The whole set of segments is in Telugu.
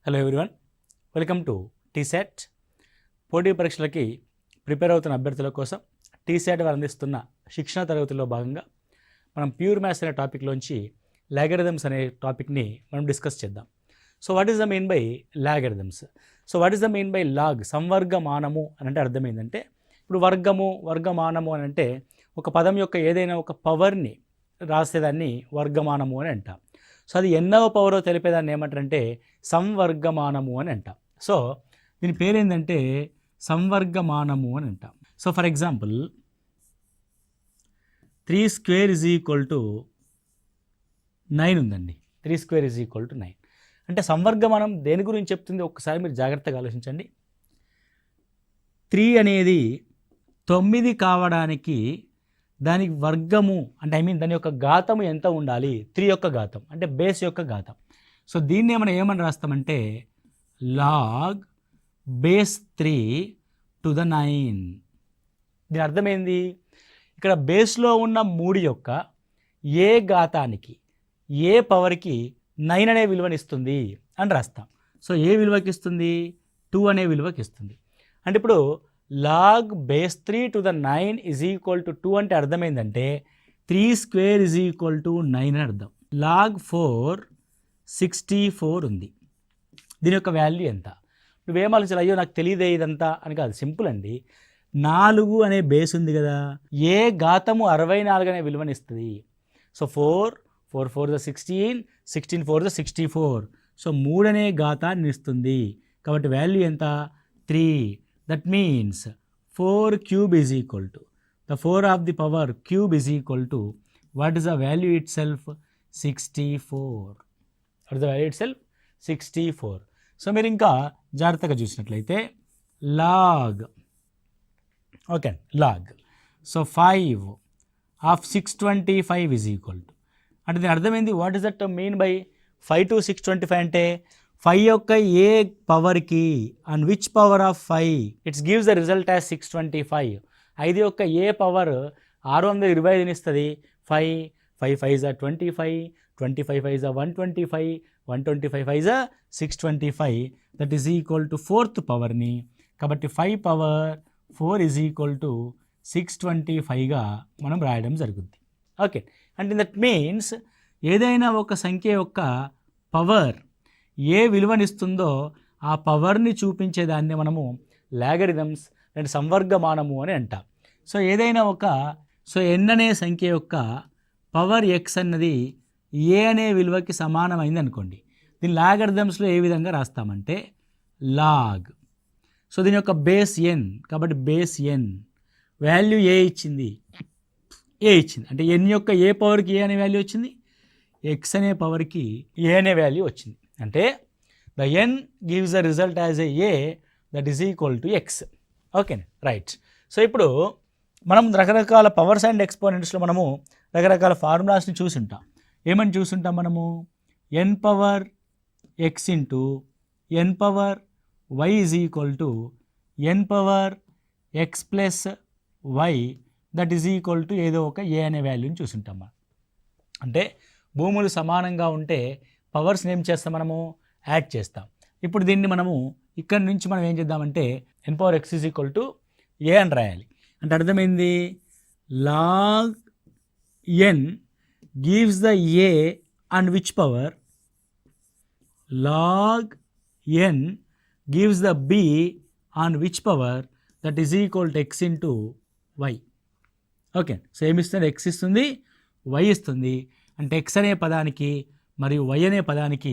Hello everyone, welcome to TSAT. పోటీ పరీక్షలకి ప్రిపేర్ అవుతున్న అభ్యర్థుల కోసం టీసెట్ వారు అందిస్తున్న శిక్షణ తరగతిలో భాగంగా మనం ప్యూర్ మ్యాథ్స్ అనే టాపిక్లోంచి లాగరిథమ్స్ అనే టాపిక్ని మనం డిస్కస్ చేద్దాం. So what is the meant by logarithms? So what is the meant by log? సంవర్గమానము అని అంటే అర్థం ఏంటంటే, ఇప్పుడు వర్గమానము అని అంటే ఒక పదం యొక్క ఏదైనా ఒక పవర్ని రాసేదాన్ని వర్గమానము అని అంటాం. సో అది ఎన్నవ పవరో తెలిపేదాన్ని ఏమంటారంటే సంవర్గమానము అని అంటాం. సో దీని పేరు ఏంటంటే సంవర్గమానము అని అంటాం. So for example 3 square is equal to 9 ఉందండి. 3 స్క్వేర్ ఈజ్ ఈక్వల్ టు 9 అంటే సంవర్గమానం దేని గురించి చెప్తుంది ఒక్కసారి మీరు జాగ్రత్తగా ఆలోచించండి. 3 అనేది 9 కావడానికి దానికి వర్గము అంటే దాని యొక్క ఘాతము ఎంత ఉండాలి? 3 యొక్క ఘాతం అంటే బేస్ యొక్క ఘాతం. సో దీన్ని ఏమని రాస్తామంటే లాగ్ బేస్ 3 టు ద 9. దీని అర్థమైంది, ఇక్కడ బేస్లో ఉన్న 3 యొక్క ఏ ఘాతానికి ఏ పవర్కి 9 అనే విలువని ఇస్తుంది అని రాస్తాం. సో ఏ విలువకి ఇస్తుంది? 2 అనే విలువకి ఇస్తుంది. అంటే ఇప్పుడు log base 3 to the 9 is equal to 2 అంటే అర్థమైందంటే 3 స్క్వేర్ ఈజ్ ఈక్వల్ టు 9 అని అర్థం. లాగ్ 4 64 ఉంది. దీని యొక్క వాల్యూ ఎంత? నువ్వేం ఆలోచించాలి, అయ్యో నాకు తెలియదే ఇదంతా అని కాదు, సింపుల్ అండి. 4 అనే బేస్ ఉంది కదా, ఏ ఘాతము 64 అనే విలువని ఇస్తుంది. So 4 4 the 16 16 4 the 64. సో 3 అనే ఘాతాన్ని ఇస్తుంది. కాబట్టి వాల్యూ ఎంత? 3. That means 4 cube is equal to the 4 of the power cube is equal to what is the value itself? 64. What is the value itself? 64. So మీరు ఇంకా జాగ్రత్తగా చూసినట్లయితే log so 5 of 625 is equal to అంటే దీని అర్థమైంది. What is that mean by 5 to 625 అంటే 5 యొక్క ఏ పవర్కి and which power of 5 it's gives the result as 625. 5 యొక్క ఏ పవర్ 625 ఇస్తుంది. 5 5 5 25 25 5 125 125 5 625 that is equal to 4th పవర్ని. కాబట్టి 5 పవర్ 4 ఈజ్ ఈక్వల్ టు 625గా మనం రాయడం జరుగుద్ది. ఓకే, అంటే దట్ మీన్స్ ఏదైనా ఒక సంఖ్య యొక్క పవర్ ఏ విలువనిస్తుందో ఆ పవర్ని చూపించేదాన్ని మనము లాగరిథమ్స్ అంటే సంవర్గమానము అని అంటాం. సో ఏదైనా n అనే సంఖ్య యొక్క పవర్ x అన్నది ఏ అనే విలువకి సమానమైంది అనుకోండి. దీని లాగరిథమ్స్లో ఏ విధంగా రాస్తామంటే లాగ్. సో దీని యొక్క బేస్ n, కాబట్టి బేస్ n వాల్యూ ఏ ఇచ్చింది అంటే n యొక్క ఏ పవర్కి ఏ అనే వాల్యూ వచ్చింది, x అనే పవర్కి ఏ అనే వాల్యూ వచ్చింది. అంటే the n gives the result as a that is equal to x. Okay right. So ఇప్పుడు మనం రకరకాల పవర్స్ అండ్ ఎక్స్పోనెంట్స్లో మనము రకరకాల ఫార్ములాస్ని చూసుంటాం. ఏమని చూసుంటాం మనము? n power x into n power y is equal to n power x plus y that is equal to ఏదో ఒక ఏ అనే వాల్యూని చూసుంటాం మనం. అంటే భూములు సమానంగా ఉంటే పవర్స్ని ఏం చేస్తాం మనము? యాడ్ చేస్తాం. ఇప్పుడు దీన్ని మనము ఇక్కడి నుంచి మనం ఏం చేద్దామంటే n power x is equal to a అని రాయాలి. అంటే అర్థమైంది, log n gives the a and which power, log n gives the b and which power that is equal to x into y. Okay, so ఏమిస్తుంది? x ఇస్తుంది, y ఇస్తుంది. అంటే x అనే పదానికి మరియు y అనే పదానికి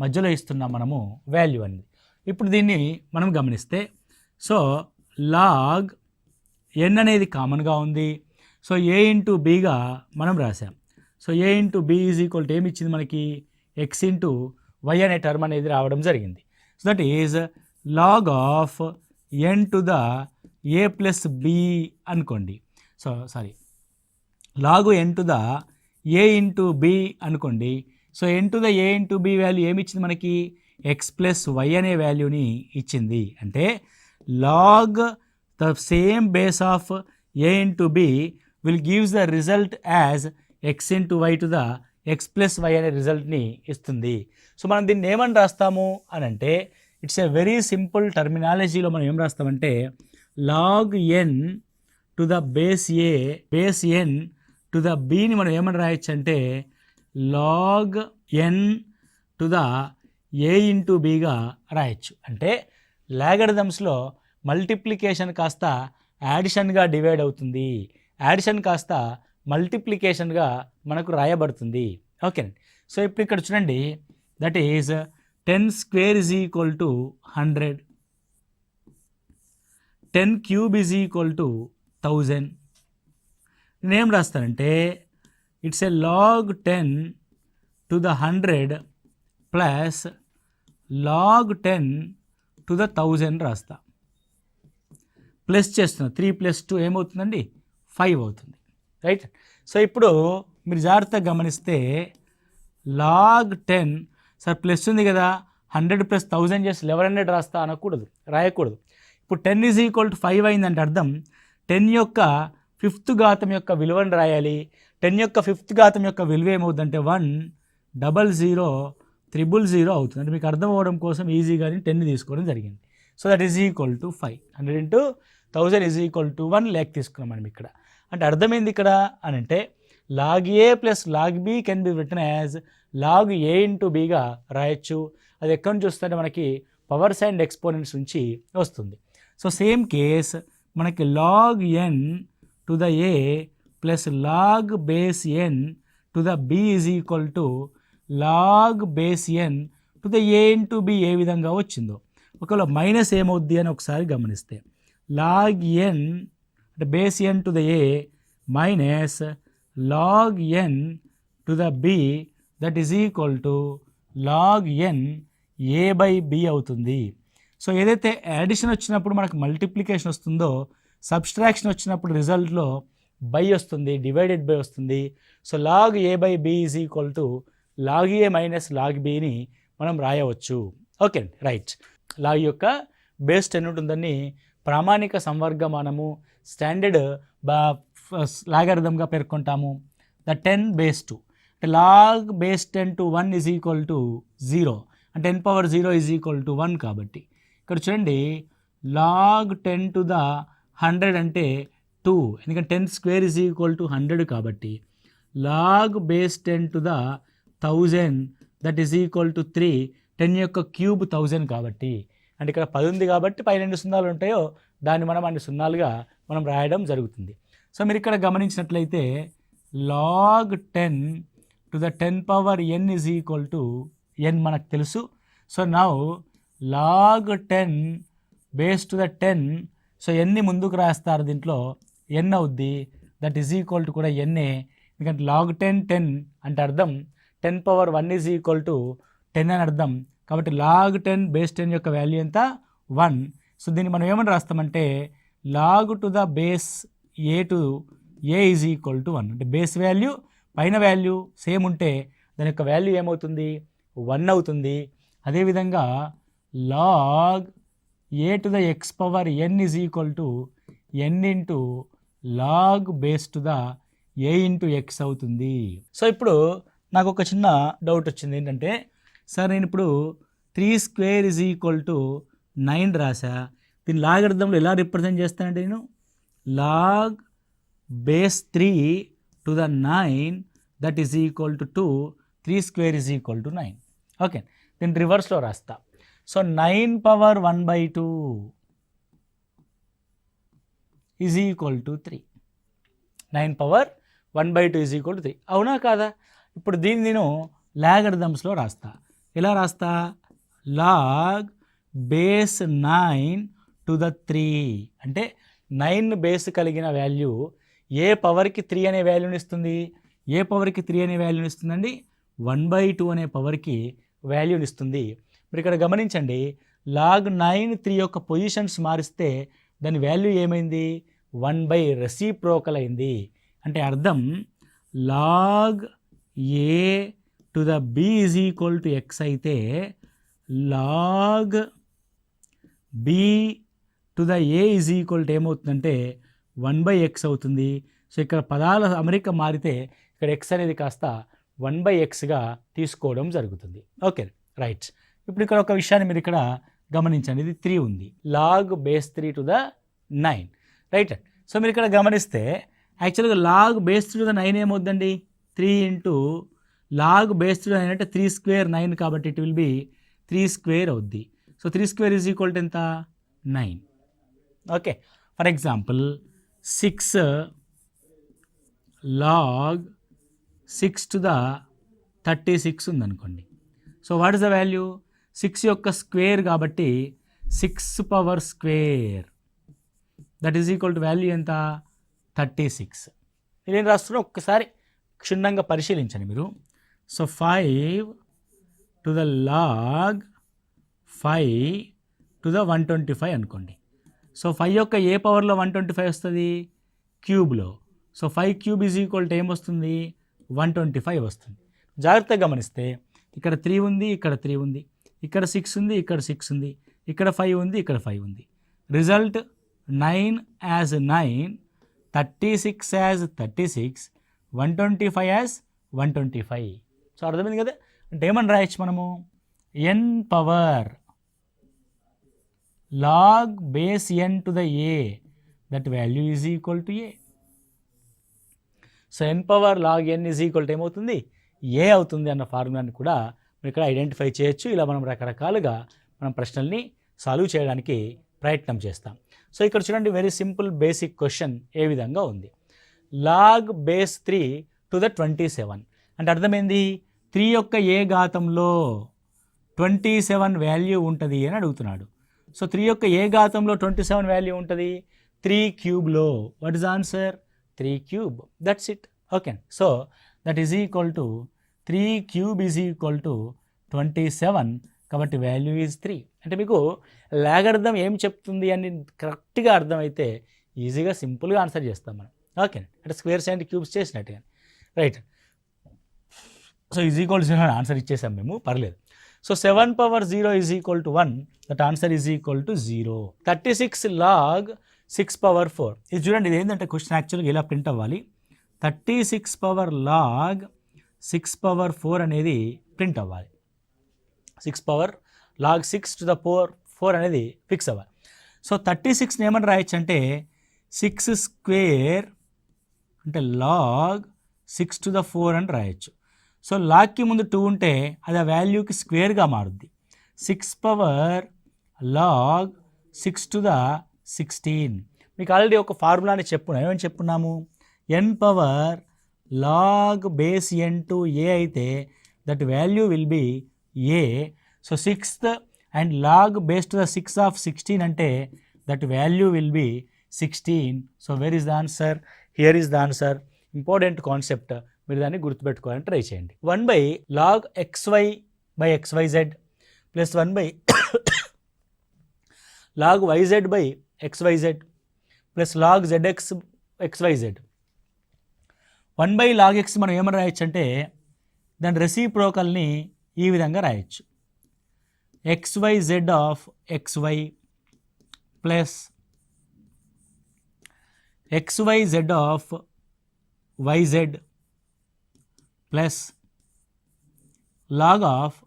మధ్యలో ఇస్తున్నాం మనము వాల్యూ అనేది. ఇప్పుడు దీన్ని మనం గమనిస్తే సో లాగ్ n అనేది కామన్గా ఉంది. సో a ఇంటూ బీగా మనం రాసాం. So a into b is equal to ఏమి ఇచ్చింది మనకి? x ఇంటూ y అనే టర్మ్ అనేది రావడం జరిగింది. So that is log of n to the a plus b అనుకోండి. So log n to the a into b అనుకోండి. So n to the a into b value ఏమి ఇచ్చింది మనకి? x ప్లస్ y అనే వాల్యూని ఇచ్చింది. అంటే log the same base of a into B will gives the result as x into y to the X plus Y అనే రిజల్ట్ని ఇస్తుంది. సో మనం దీన్ని ఏమని రాస్తాము అని అంటే ఇట్స్ ఏ వెరీ సింపుల్ టర్మినాలజీలో మనం ఏం రాస్తామంటే log n to the base a base n to the బిని మనం ఏమని రాయొచ్చు అంటే log n to the a into బిగా రాయొచ్చు. అంటే లాగరిథమ్స్లో మల్టిప్లికేషన్ కాస్త యాడిషన్గా డివైడ్ అవుతుంది, యాడిషన్ కాస్త మల్టిప్లికేషన్గా మనకు రాయబడుతుంది. ఓకేనండి. సో ఇప్పుడు ఇక్కడ చూడండి, that is 10 square is equal to 100, 10 cube is equal to 1000. నేనేం రాస్తానంటే it's a log 10 to the 100 plus log 10 to the 1000 రాస్తా. ప్లస్ చేస్తున్నా, 3 + 2 ఏమవుతుందండి 5 అవుతుంది, రైట్. సో ఇప్పుడు మీరు జాగ్రత్తగా గమనిస్తే లాగ్ 10 సార్ ప్లస్ ఉంది కదా, 100 + 1000 చేసి 1100 రాస్తా అనకూడదు, రాయకూడదు. ఇప్పుడు 10 ఈజ్ ఈక్వల్ టు 5 అయిందంటే అర్థం 10 యొక్క 5th ఘాతం యొక్క విలువను రాయాలి. 10 యొక్క 5th ఘాతం యొక్క విలువ ఏమవుతుందంటే 1000000 అవుతుంది. అంటే మీకు అర్థం అవ్వడం కోసం ఈజీగానే 10 తీసుకోవడం జరిగింది. So that is equal to 5. 100 × 1000 is equal to 1 lakh తీసుకున్నాం మనం ఇక్కడ. అంటే అర్థమైంది ఇక్కడ అని అంటే log a plus log b can be written as log a into బిగా రాయొచ్చు. అది ఎక్కడి నుంచి వస్తుందంటే మనకి పవర్స్ అండ్ ఎక్స్పోనెంట్స్ నుంచి వస్తుంది. సో సేమ్ కేస్ మనకి log n to the a plus log base n to the b is equal to log base n to the a into b ఏ విధంగా వచ్చిందో. ఒకవేళ మైనస్ ఏమవుద్ది అని ఒకసారి గమనిస్తే లాగ్ ఎన్ అంటే base n to the a minus log n to the b that is equal to log n a by b అవుతుంది. సో ఏదైతే యాడిషన్ వచ్చినప్పుడు మనకు మల్టిప్లికేషన్ వస్తుందో సబ్స్ట్రాక్షన్ వచ్చినప్పుడు రిజల్ట్లో బై వస్తుంది, డివైడెడ్ బై వస్తుంది. So log a by b is equal to log a minus log బిని మనం రాయవచ్చు. ఓకే అండి, రైట్. లాగ్ యొక్క బేస్ 10 ఉంటుందని ప్రామాణిక సంవర్గమానము స్టాండర్డ్ లాగరిథంగా పేర్కొంటాము. ద 10 బేస్ 2 అంటే log base 10 to 1 is equal to 0 అంటే 10⁻0 ఈజ్ ఈక్వల్ టు 1 కాబట్టి ఇక్కడ చూడండి లాగ్ 10 టు ద 100 అంటే 2, ఎందుకంటే 10 స్క్వేర్ ఈజ్ ఈక్వల్ టు 100 కాబట్టి log base 10 to the 1000 that is equal to 3, 10 యొక్క క్యూబ్ 1000 కాబట్టి అంటే ఇక్కడ 10 ఉంది కాబట్టి పైన ఎన్ని సున్నాలు ఉంటాయో దాన్ని మనం అన్ని సున్నాలుగా మనం రాయడం జరుగుతుంది. సో మీరు ఇక్కడ గమనించినట్లయితే log 10 to the 10⁻n is equal to n మనకు తెలుసు. So now log 10 base to the 10, so ఎన్ని ముందుకు రాస్తారు దీంట్లో n అవుద్ది, దట్ ఈజ్ ఈక్వల్ టు కూడా n. ఎందుకంటే లాగ్ 10 అంటే అర్థం 10⁻1 ఈజ్ ఈక్వల్ టు 10 అని అర్థం. కాబట్టి లాగ్ 10 బేస్ 10 యొక్క వాల్యూ ఎంత 1. సో దీన్ని మనం ఏమని రాస్తామంటే log to the base a to a is equal to 1 అంటే బేస్ వాల్యూ పైన వాల్యూ సేమ్ ఉంటే దాని యొక్క వాల్యూ ఏమవుతుంది 1 అవుతుంది. అదేవిధంగా log a to the x⁻n is equal to n into log base to the a into x అవుతుంది. సో ఇప్పుడు నాకు ఒక చిన్న డౌట్ వచ్చింది ఏంటంటే సార్ నేను ఇప్పుడు 3 స్క్వేర్ ఈజ్ ఈక్వల్ టు 9 రాసా, దీని లాగరిథంలో ఎలా రిప్రజెంట్ చేస్తానంటే నేను log base 3 to the 9 that is equal to 2, 3 square is equal to 9. Okay, దీన్ని రివర్స్లో రాస్తా. So 9⁻1/2 is equal to 3, 9⁻1/2 is equal to 3. అవునా కాదా? ఇప్పుడు దీన్ని నేను లాగరిథమ్స్లో రాస్తా. ఎలా రాస్తా? లాగ్ బేస్ 9 టు ద 3 అంటే 9 బేస్ కలిగిన వాల్యూ ఏ పవర్కి 3 అనే వాల్యూని ఇస్తుంది. ఏ పవర్కి 3 అనే వాల్యూని ఇస్తుందండి? 1/2 అనే పవర్కి వాల్యూని ఇస్తుంది. మీరు ఇక్కడ గమనించండి, లాగ్ 9 3 యొక్క పొజిషన్స్ మారిస్తే దాని వాల్యూ ఏమైంది? 1 రెసిప్రోకల్ అయింది. అంటే అర్థం log a to the b is equal to x అయితే log b to the a is equal to ఏమవుతుందంటే 1/x అవుతుంది. సో ఇక్కడ పదాల అమరిక మారితే ఇక్కడ ఎక్స్ అనేది కాస్త 1/xగా తీసుకోవడం జరుగుతుంది. Okay right. ఇప్పుడు ఇక్కడ ఒక విషయాన్ని మీరు ఇక్కడ గమనించండి, ఇది 3 ఉంది, log base 3 to the 9 right. So మీరు ఇక్కడ గమనిస్తే యాక్చువల్గా లాగ్ బేస్ 3 టు ద 9 ఏమవుద్దండి, 3 ఇంటూ లాగ్ బేస్ 3 టు 9 అంటే 3 స్క్వేర్ 9 కాబట్టి ఇట్ విల్ బి 3 స్క్వేర్ అవుద్ది. So 3 square is equal to ఎంత, 9. Okay, for example 6 log 6 to the 36 ఉందనుకోండి. So what is the value, 6 యొక్క స్క్వేర్ కాబట్టి 6 power square that is equal to value ఎంత, 36. మీరేం రాస్తున్నారో ఒక్కసారి క్షుణ్ణంగా పరిశీలించండి మీరు. So 5 to the log 5 to the 125 అనుకోండి. సో 5 యొక్క ఏ పవర్లో 125 వస్తుంది, క్యూబ్లో. So 5 cube is equal to ఏమొస్తుంది, 125 వస్తుంది. జాగ్రత్తగా గమనిస్తే ఇక్కడ 3 ఉంది, ఇక్కడ 3 ఉంది, ఇక్కడ 6 ఉంది, ఇక్కడ 6 ఉంది, ఇక్కడ 5 ఉంది, ఇక్కడ 5 ఉంది. Result 9 as 9, 36 as 36, 125 as 125. So అర్థమైంది కదా. అంటే ఏమని రాయొచ్చు మనము, n power log base n to the a, that value is equal to a. So n power log n is equal to ఏమవుతుంది, ఏ అవుతుంది అన్న ఫార్ములాని కూడా మీరు ఇక్కడ ఐడెంటిఫై చేయొచ్చు. ఇలా మనం రకరకాలుగా మనం ప్రశ్నల్ని సాల్వ్ చేయడానికి ప్రయత్నం చేస్తాం. సో ఇక్కడ చూడండి, వెరీ సింపుల్ బేసిక్ క్వశ్చన్ ఏ విధంగా ఉంది, లాగ్ బేస్ 3 టు ద 27 అంటే అర్థమైంది, 3 యొక్క ఏ ఘాతంలో 27 వాల్యూ ఉంటుంది అని అడుగుతున్నాడు. సో 3 యొక్క ఏ ఘాతంలో 27 వాల్యూ ఉంటుంది, 3 క్యూబ్లో. What is answer, 3 cube, that's it. Okay, so that is equal to 3 cube is equal to 27 కాబట్టి వాల్యూ ఈజ్ 3. అంటే మీకు లాగర్థం ఏం చెప్తుంది అని కరెక్ట్గా అర్థమైతే ఈజీగా సింపుల్గా ఆన్సర్ చేస్తాం మనం. ఓకే, అంటే స్క్వేర్స్ అండ్ క్యూబ్స్ చేసినట్టుగా right. So is equal 0 answer ఇచ్చేసాం మేము, పర్లేదు. So 7 power 0 is equal to 1, that answer is equal to 0. 36 log 6 power 4. ఇది చూడండి, ఇది ఏంటంటే క్వశ్చన్ యాక్చువల్గా ఇలా ప్రింట్ అవ్వాలి, 36 పవర్ లాగ్ 6 పవర్ 4 అనేది ప్రింట్ అవ్వాలి. 6 పవర్ లాగ్ 6 టు ద 4 అనేది ఫిక్స్ అవ్వాలి. సో 36ని ఏమని రాయొచ్చు అంటే 6 స్క్వేర్ అంటే లాగ్ 6 టు ద 4 అని రాయొచ్చు. సో లాగ్కి ముందు 2 ఉంటే అది ఆ వాల్యూకి స్క్వేర్గా మారుద్ది. 6 పవర్ లాగ్ 6 టు ద 16. మీకు ఆల్రెడీ ఒక ఫార్ములాని చెప్పున్నాం, ఏమని చెప్పున్నాము, n power log base n to a అయితే that value will be a. So 6th and log base to the 6 of 16 అంటే that value will be 16. So where is the answer, here is the answer. Important concept, మీరు దాన్ని గుర్తుపెట్టుకోవాలని ట్రై చేయండి. 1 log xy by xyz plus 1 log yz by xyz plus log zx xyz. 1 log x మనం ఏమని రాయొచ్చు అంటే దాని రెసిప్రోకల్ని ఈ విధంగా రాయొచ్చు, xyz of xy plus xyz of yz plus log of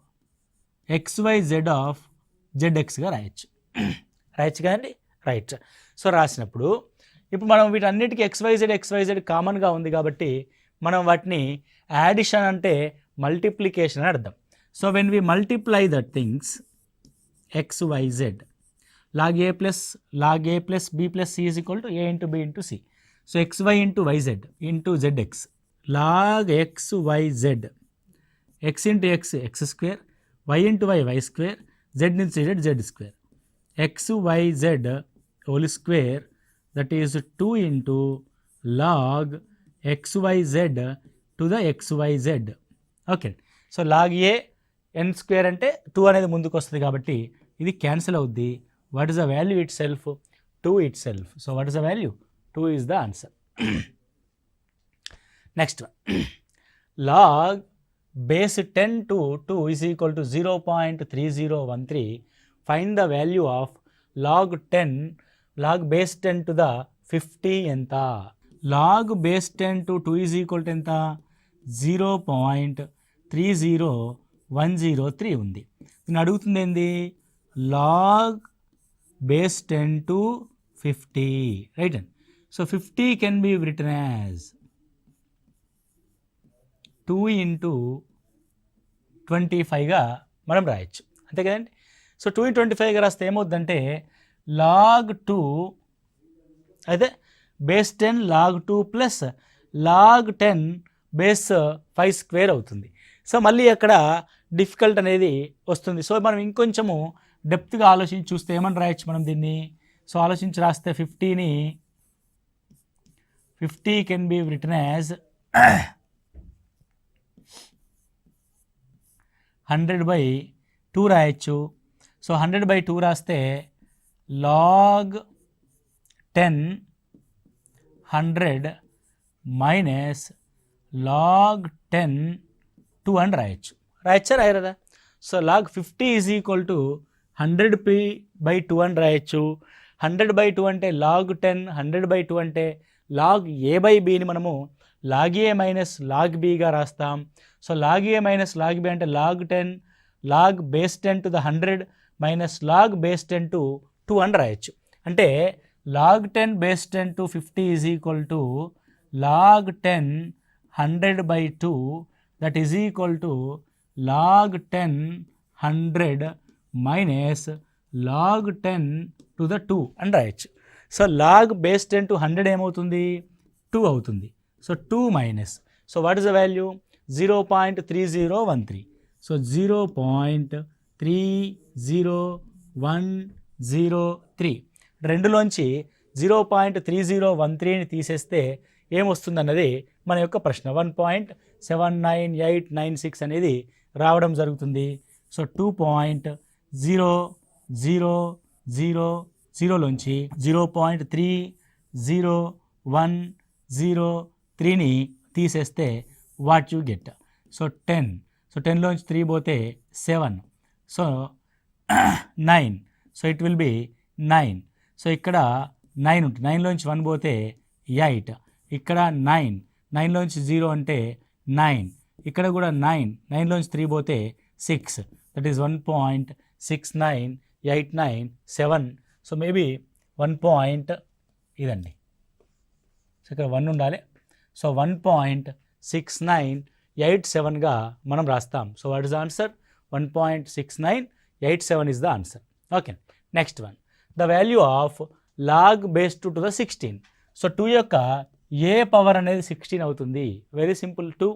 xyz of zxగా రాయొచ్చు. రాయొచ్చు కదండి, రైట్. సో రాసినప్పుడు ఇప్పుడు మనం వీటన్నిటికీ xyz కామన్గా ఉంది కాబట్టి మనం వాటిని యాడిషన్ అంటే మల్టిప్లికేషన్ అని అర్థం. So when we multiply that things xyz log a plus b plus c is equal to a into b into c. So xy into yz into zx log xyz x into x square, y into y square, z into z square, xyz whole square, that is 2 into log xyz to the xyz. Okay, so log a n square అంటే 2 అనేది ముందుకు వస్తుంది కాబట్టి ఇది క్యాన్సిల్ అవుద్ది. What is the value it self, 2 it self. So what is the value, 2 is the answer. Next log base 10 to 2 is equal to 0.3013. Find the value of log base 10 to the 50 ఎంత. log base 10 to 2 is equal to ఎంత, 0.30103 ఉంది. నేను అడుగుతుంది ఏంది, లాగ్ బేస్ 10 to 50, రైట్ అండి. So 50 can be written as 2 into 25గా మనం రాయొచ్చు, అంతే కదండి. సో 2 into 25గా రాస్తే ఏమవుతుందంటే log 2 అయితే base 10 log 2 plus log 10 base 5 square అవుతుంది. సో మళ్ళీ అక్కడ డిఫికల్ట్ అనేది వస్తుంది. సో మనం ఇంకొంచెము డెప్త్గా ఆలోచించి చూస్తే ఏమని రాయొచ్చు మనం దీన్ని. సో ఆలోచించి రాస్తే 50 కెన్ బి రిటన్ యాజ్ 100/2 రాయొచ్చు. సో 100/2 రాస్తే log 10 100 మైనస్ log 10 2 అని రాయొచ్చా రాయరదా. So log 50 is equal to 100p/2 అని రాయొచ్చు. 100/2 అంటే log 10, 100/2 అంటే log a/bని మనము log a మైనస్ log bగా రాస్తాం. So log a minus log b అంటే log 10 log base 10 to the 100 minus log base 10 to 2 అని రాయొచ్చు. అంటే log 10 base 10 to 50 is equal to log 10 100/2 that is equal to log 10 100 minus log 10 to the 2 అని రాయొచ్చు. సో log బేస్ 10 to 100 ఏమవుతుంది, 2 అవుతుంది. So 2 minus, so what is the value, 0.3013. So 0.30103 రెండులోంచి 0.3013ని తీసేస్తే ఏమొస్తుందన్నది మన యొక్క ప్రశ్న. 1.79896 అనేది రావడం జరుగుతుంది. సో 2.0000లోంచి 0.30103ని తీసేస్తే what you get. So 10, so 10లోంచి 3 పోతే 7, so 9, so it will be 9. So ఇక్కడ 9 ఉంటుంది, 9లోంచి 1 పోతే 8, ఇక్కడ 9, 9లోంచి 0 అంటే 9, ఇక్కడ కూడా 9, 9లోంచి 3 పోతే 6, దట్ ఈస్ 1.69897. So maybe 1. ఇదండి, సో ఇక్కడ 1 ఉండాలి. సో 1.6987గా మనం రాస్తాం. So what is the answer, 1.6987 is the answer. Okay, next one, the value of log base 2 to the 16. So 2 యొక్క ఏ పవర్ అనేది 16 అవుతుంది. Very simple, 2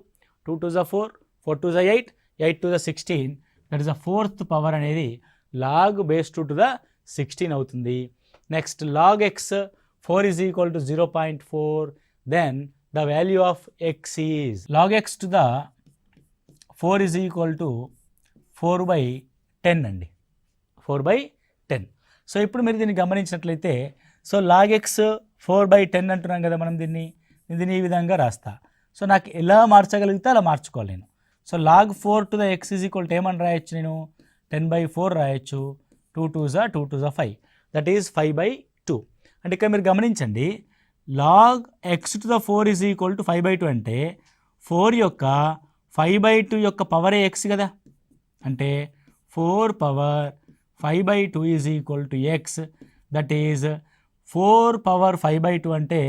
2 to the 4, 4 to the 8, 8 to the 16, that is the 4th power అనేది log బేస్ 2 to the 16 అవుతుంది. Next log x 4 is equal to 0.4, then the value of x is log x to the 4 is equal to 4/10 అండి, 4/10. సో ఇప్పుడు మీరు దీన్ని గమనించినట్లయితే, సో log x 4/10 అంటున్నాం కదా మనం దీన్ని ఈ విధంగా రాస్తా. సో నాకు ఎలా మార్చగలిగితే అలా మార్చుకోవాలి నేను. So log 4 to the x is equal to ఏమని రాయొచ్చు, నేను 10/4 రాయొచ్చు. 2 2s 2 2s 5, దట్ ఈజ్ 5/2. అంటే ఇక్కడ మీరు గమనించండి, log x to the 4 is equal to 5/2 అంటే 4 యొక్క 5/2 యొక్క పవరే x కదా. అంటే 4 power 5/2 is equal to x, that is 4 power 5/2 అంటే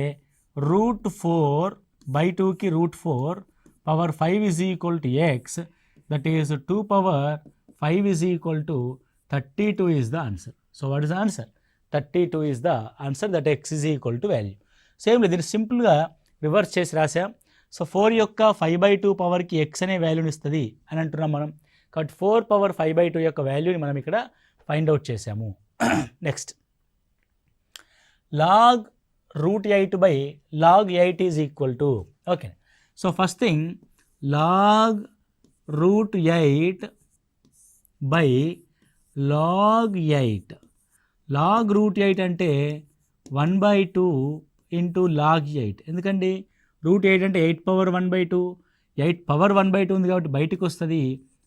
√4/2కి √4 power 5 is equal to x, that is 2 power 5 is equal to 32 is the answer. So what is the answer? 32 is the answer, that x is equal to value. Same దీన్ని సింపుల్గా రివర్స్ చేసి రాసాం. సో 4 యొక్క 5/2 పవర్కి x అనే వాల్యూని ఇస్తుంది అని అంటున్నాం మనం. కాబట్టి 4 పవర్ 5/2 యొక్క వాల్యూని మనం ఇక్కడ ఫైండ్ అవుట్ చేసాము. Next, log √8/log 8 is equal to, okay. So first thing, log √8/log 8. log √8 అంటే 1/2 ఇంటూ log 8. ఎందుకండి √8 అంటే 8 పవర్ 1/2, 8 పవర్ 1/2 ఉంది కాబట్టి బయటకు వస్తుంది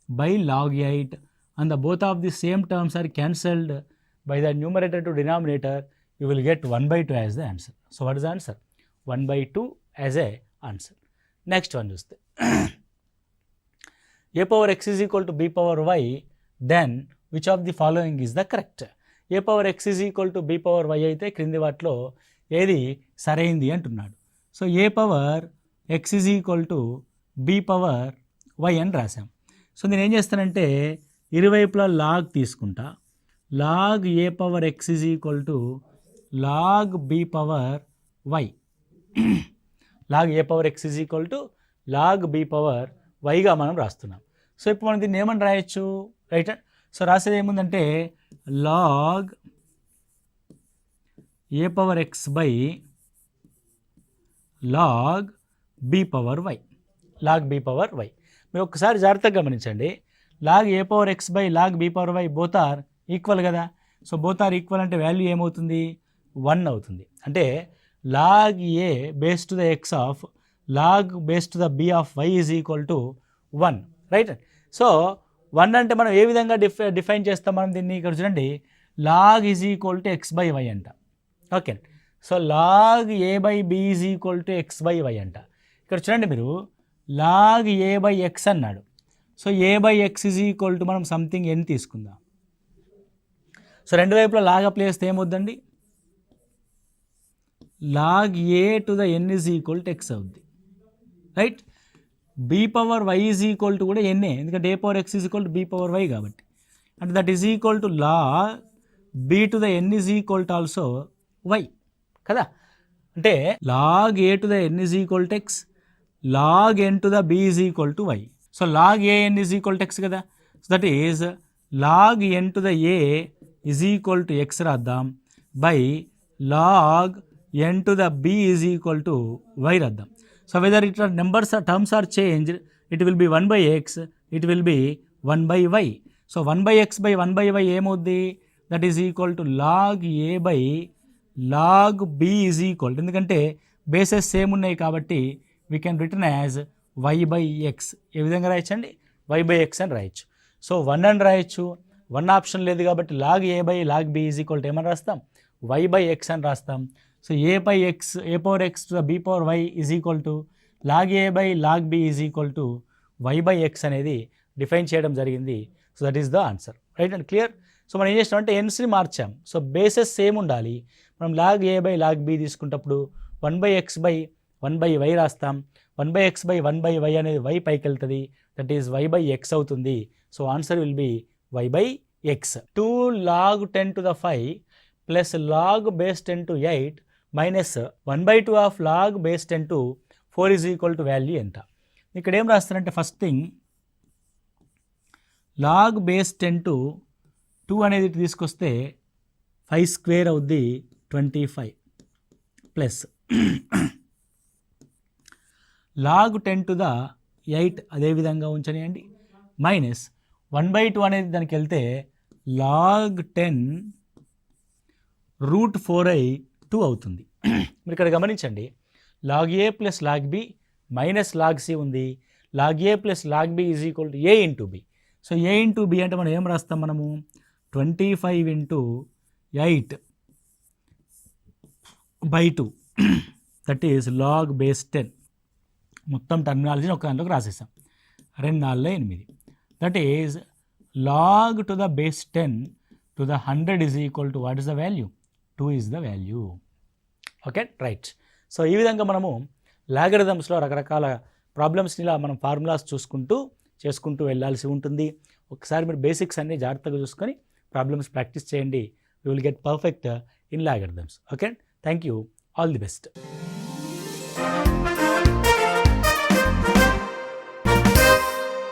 by log 8, and the both of the same terms are cancelled by the numerator to denominator, you will get 1/2 as the answer. So what is the answer? 1/2 as a answer. Next one చూస్తే a power x is equal to b power y, then which of the following is the correct? a power x is equal to b power y అయితే క్రింది వాటిలో ఏది సరైంది అంటున్నాడు. So a power x is equal to b power y అని రాసాం. సో నేను ఏం చేస్తానంటే ఇరువైపులా లాగ్ తీసుకుంటా. Log a power x is equal to log b power y. Log a power x is equal to log b power వైగా మనం రాస్తున్నాం. సో ఇప్పుడు మనం దీన్ని ఏమని రాయొచ్చు, రైట్? సో రాసేది ఏముందంటే log a power x by log b power y. Log b power y. మీరు ఒక్కసారి జాగ్రత్తగా గమనించండి. Log a power x by log b power y both are equal కదా. సో బోత్ ఆర్ ఈక్వల్ అంటే వాల్యూ ఏమవుతుంది, 1 అవుతుంది. అంటే log a base to the x of log base to the b of y is equal to 1, right? So 1 అంటే మనం ఏ విధంగా డిఫైన్ చేస్తాం మనం దీన్ని? ఇక్కడ చూడండి, log is equal to x by y అంట. Okay, so log a by b is equal to x by y అంట. ఇక్కడ చూడండి మీరు, లాగ్ ఏ బై ఎక్స్ అన్నాడు. So a by x is equal to మనం సంథింగ్ ఎన్ తీసుకుందాం. సో రెండు వైపులో లాగ్ అప్లై చేస్తే ఏమవుద్దండి, log a to the n is equal to x అవుద్ది, right? B power y is equal to కూడా ఎన్ఏ, ఎందుకంటే a power x is equal to b power y కాబట్టి. అంటే that is equal to log b to the n is equal to also y కదా. అంటే log a to the n is equal to x, log n to the b is equal to y. So log a n is equal to x కదా. So that is log n to the a is equal to x రాద్దాం by log n to the b is equal to y రాద్దాం. So whether it are numbers or terms are changed, it will be 1 by x, it will be 1 by y. So 1 by x by 1 by y ఏమవుద్ది, that is equal to log a by log b is equal to, ఎందుకంటే బేసెస్ సేమ్ ఉన్నాయి కాబట్టి we can written as y by x. ఏ విధంగా రాయొచ్చండి, y by x అని రాయొచ్చు. సో 1 అని రాయొచ్చు, 1 ఆప్షన్ లేదు కాబట్టి log a by log b is equal to ఏమని రాస్తాం, y by x అని రాస్తాం. So a by x, a power x to the b power y is equal to log a by log b is equal to y by x అనేది డిఫైన్ చేయడం జరిగింది. So that is the answer, right and clear. సో మనం ఏం చేస్తామంటే ఎన్స్ని మార్చాం. సో బేసెస్ సేమ్ ఉండాలి. మనం log a by log b తీసుకుంటప్పుడు 1 by x by 1 by y రాస్తాం. 1 by x by 1 by y అనేది వై పైకి వెళ్తుంది, that is y by x అవుతుంది. So answer will be y by x. 2 log 10 to the 5 plus log base 10 to 8 minus 1/2 of log base 10 to 4 is equal to value ఎంత? ఇక్కడ ఏం రాస్తారంటే first thing log base 10 to 2 అనేది తీసుకొస్తే 5 స్క్వేర్ అవుద్ది 25 ప్లస్ లాగ్ 10 to the 8 అదేవిధంగా ఉంచనియండి మైనస్ 1/2 అనేది దానికి వెళ్తే లాగ్ 10 √4i2 అవుతుంది. మీరు ఇక్కడ గమనించండి, log a plus log b minus log c ఉంది. Log a plus log b is equal to a into b. So a into b అంటే మనం ఏం రాస్తాం, మనము 25 into 8/2 that is log base 10. మొత్తం టర్మినాలజీని ఒక దాంట్లోకి రాసేసాం. 2 4 8 that is log to the base 10 to the 100 is equal to what is the value, 2 is the value. Okay, right. So ఈ విధంగా మనము లాగరిథమ్స్లో రకరకాల ప్రాబ్లమ్స్ని ఇలా మనం ఫార్ములాస్ చేసుకుంటూ వెళ్ళాల్సి ఉంటుంది. ఒకసారి మీరు బేసిక్స్ అన్నీ జాగ్రత్తగా చూసుకొని ప్రాబ్లమ్స్ ప్రాక్టీస్ చేయండి. You will get perfect in logarithms. Okay, thank you, all the best.